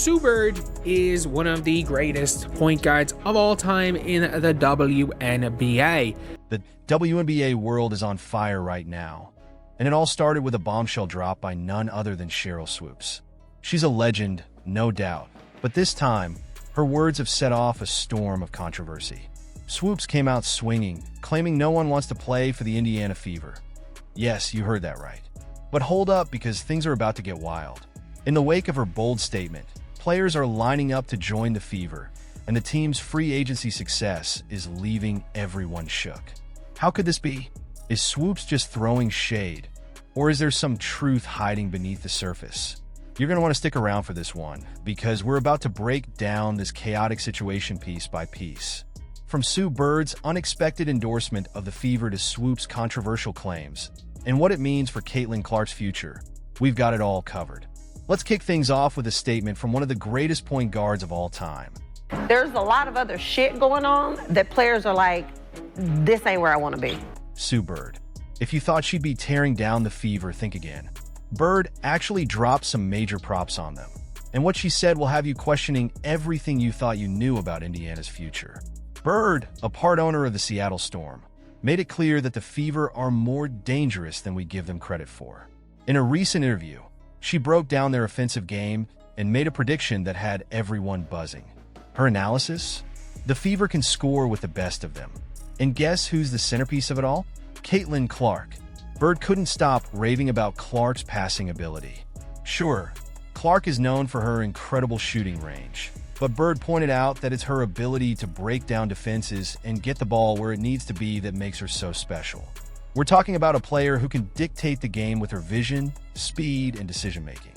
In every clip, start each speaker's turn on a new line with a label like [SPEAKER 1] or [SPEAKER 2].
[SPEAKER 1] Sue Bird is one of the greatest point guards of all time in the WNBA.
[SPEAKER 2] The WNBA world is on fire right now, and it all started with a bombshell drop by none other than Sheryl Swoopes. She's a legend, no doubt, but this time, her words have set off a storm of controversy. Swoopes came out swinging, claiming no one wants to play for the Indiana Fever. Yes, you heard that right. But hold up, because things are about to get wild. In the wake of her bold statement, players are lining up to join the Fever, and the team's free agency success is leaving everyone shook. How could this be? Is Swoopes just throwing shade? Or is there some truth hiding beneath the surface? You're going to want to stick around for this one, because we're about to break down this chaotic situation piece by piece. From Sue Bird's unexpected endorsement of the Fever to Swoopes' controversial claims, and what it means for Caitlin Clark's future, we've got it all covered. Let's kick things off with a statement from one of the greatest point guards of all time.
[SPEAKER 3] There's a lot of other shit going on that players are like, this ain't where I want to be.
[SPEAKER 2] Sue Bird. If you thought she'd be tearing down the Fever, think again. Bird actually dropped some major props on them. And what she said will have you questioning everything you thought you knew about Indiana's future. Bird, a part owner of the Seattle Storm, made it clear that the Fever are more dangerous than we give them credit for. In a recent interview, she broke down their offensive game and made a prediction that had everyone buzzing. Her analysis? The Fever can score with the best of them. And guess who's the centerpiece of it all? Caitlin Clark. Bird couldn't stop raving about Clark's passing ability. Sure, Clark is known for her incredible shooting range, but Bird pointed out that it's her ability to break down defenses and get the ball where it needs to be that makes her so special. We're talking about a player who can dictate the game with her vision, speed, and decision-making.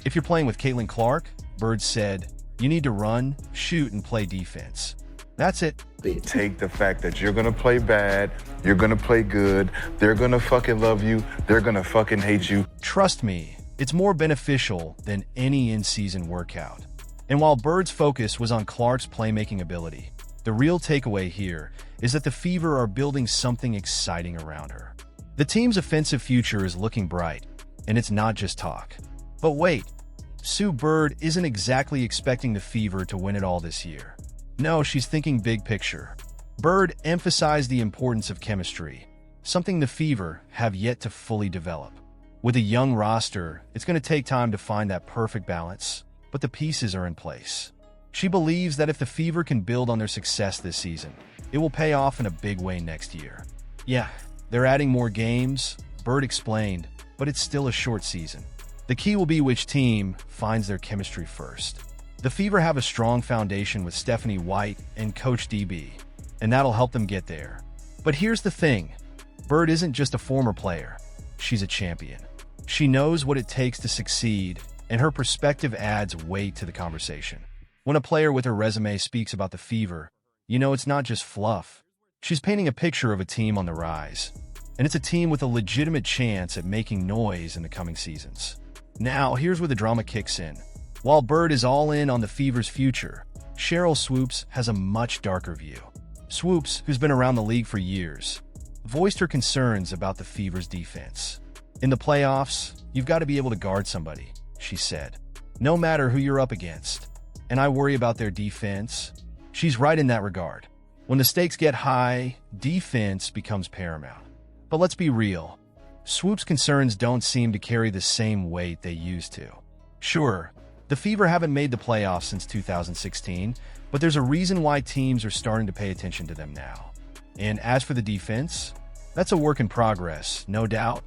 [SPEAKER 2] If you're playing with Caitlin Clark, Bird said, you need to run, shoot, and play defense. That's it.
[SPEAKER 4] Take the fact that you're going to play bad, you're going to play good, they're going to fucking love you, they're going to fucking hate you.
[SPEAKER 2] Trust me, it's more beneficial than any in-season workout. And while Bird's focus was on Clark's playmaking ability, the real takeaway here is that the Fever are building something exciting around her. The team's offensive future is looking bright, and it's not just talk. But wait, Sue Bird isn't exactly expecting the Fever to win it all this year. No, she's thinking big picture. Bird emphasized the importance of chemistry, something the Fever have yet to fully develop. With a young roster, it's going to take time to find that perfect balance, but the pieces are in place. She believes that if the Fever can build on their success this season, it will pay off in a big way next year. Yeah, they're adding more games, Bird explained, but it's still a short season. The key will be which team finds their chemistry first. The Fever have a strong foundation with Stephanie White and Coach DB, and that'll help them get there. But here's the thing, Bird isn't just a former player, she's a champion. She knows what it takes to succeed, and her perspective adds weight to the conversation. When a player with her resume speaks about the Fever, you know it's not just fluff. She's painting a picture of a team on the rise, and it's a team with a legitimate chance at making noise in the coming seasons. Now, here's where the drama kicks in. While Bird is all in on the Fever's future, Sheryl Swoopes has a much darker view. Swoopes, who's been around the league for years, voiced her concerns about the Fever's defense. In the playoffs, you've got to be able to guard somebody, she said, no matter who you're up against. And I worry about their defense. She's right in that regard. When the stakes get high, defense becomes paramount. But let's be real. Swoopes' concerns don't seem to carry the same weight they used to. Sure, the Fever haven't made the playoffs since 2016, but there's a reason why teams are starting to pay attention to them now. And as for the defense, that's a work in progress, no doubt,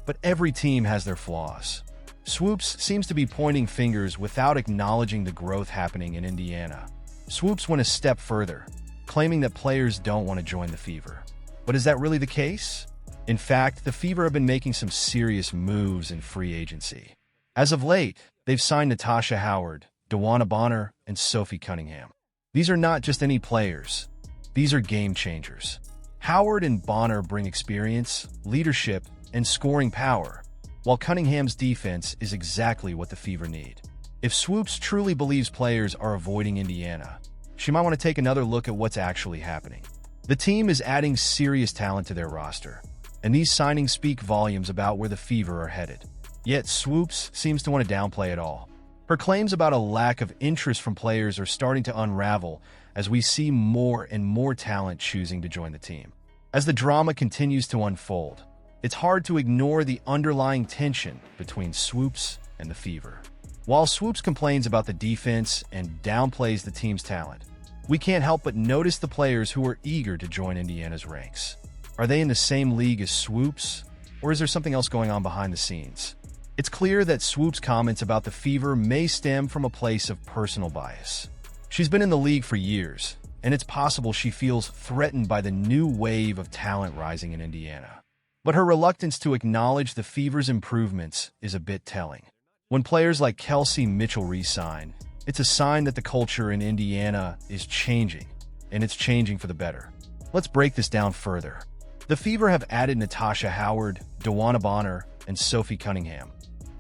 [SPEAKER 2] but every team has their flaws. Swoopes seems to be pointing fingers without acknowledging the growth happening in Indiana. Swoopes went a step further, claiming that players don't want to join the Fever. But is that really the case? In fact, the Fever have been making some serious moves in free agency. As of late, they've signed Natasha Howard, DeWanna Bonner, and Sophie Cunningham. These are not just any players. These are game changers. Howard and Bonner bring experience, leadership, and scoring power, while Cunningham's defense is exactly what the Fever need. If Swoopes truly believes players are avoiding Indiana, she might want to take another look at what's actually happening. The team is adding serious talent to their roster, and these signings speak volumes about where the Fever are headed. Yet Swoopes seems to want to downplay it all. Her claims about a lack of interest from players are starting to unravel as we see more and more talent choosing to join the team. As the drama continues to unfold, it's hard to ignore the underlying tension between Swoopes and the Fever. While Swoopes complains about the defense and downplays the team's talent, we can't help but notice the players who are eager to join Indiana's ranks. Are they in the same league as Swoopes, or is there something else going on behind the scenes? It's clear that Swoopes' comments about the Fever may stem from a place of personal bias. She's been in the league for years, and it's possible she feels threatened by the new wave of talent rising in Indiana. But her reluctance to acknowledge the Fever's improvements is a bit telling. When players like Kelsey Mitchell re-sign, it's a sign that the culture in Indiana is changing, and it's changing for the better. Let's break this down further. The Fever have added Natasha Howard, DeWanna Bonner, and Sophie Cunningham,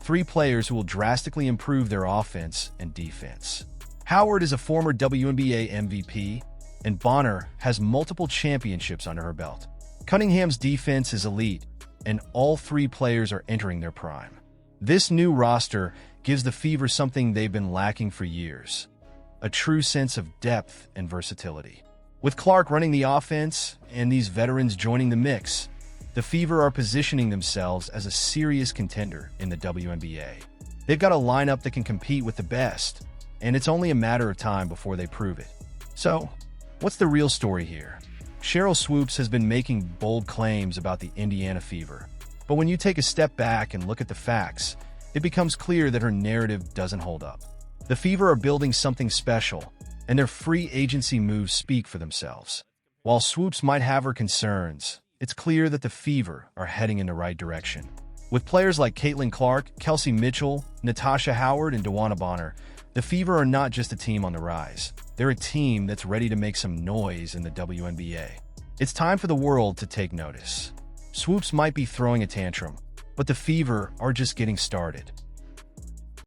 [SPEAKER 2] 3 players who will drastically improve their offense and defense. Howard is a former WNBA MVP, and Bonner has multiple championships under her belt. Cunningham's defense is elite, and all 3 players are entering their prime. This new roster gives the Fever something they've been lacking for years: a true sense of depth and versatility. With Clark running the offense and these veterans joining the mix, the Fever are positioning themselves as a serious contender in the WNBA. They've got a lineup that can compete with the best, and it's only a matter of time before they prove it. So, what's the real story here? Sheryl Swoopes has been making bold claims about the Indiana Fever, but when you take a step back and look at the facts, it becomes clear that her narrative doesn't hold up. The Fever are building something special, and their free agency moves speak for themselves. While Swoopes might have her concerns, it's clear that the Fever are heading in the right direction. With players like Caitlin Clark, Kelsey Mitchell, Natasha Howard, and DeWanna Bonner, the Fever are not just a team on the rise. They're a team that's ready to make some noise in the WNBA. It's time for the world to take notice. Swoopes might be throwing a tantrum, but the Fever are just getting started.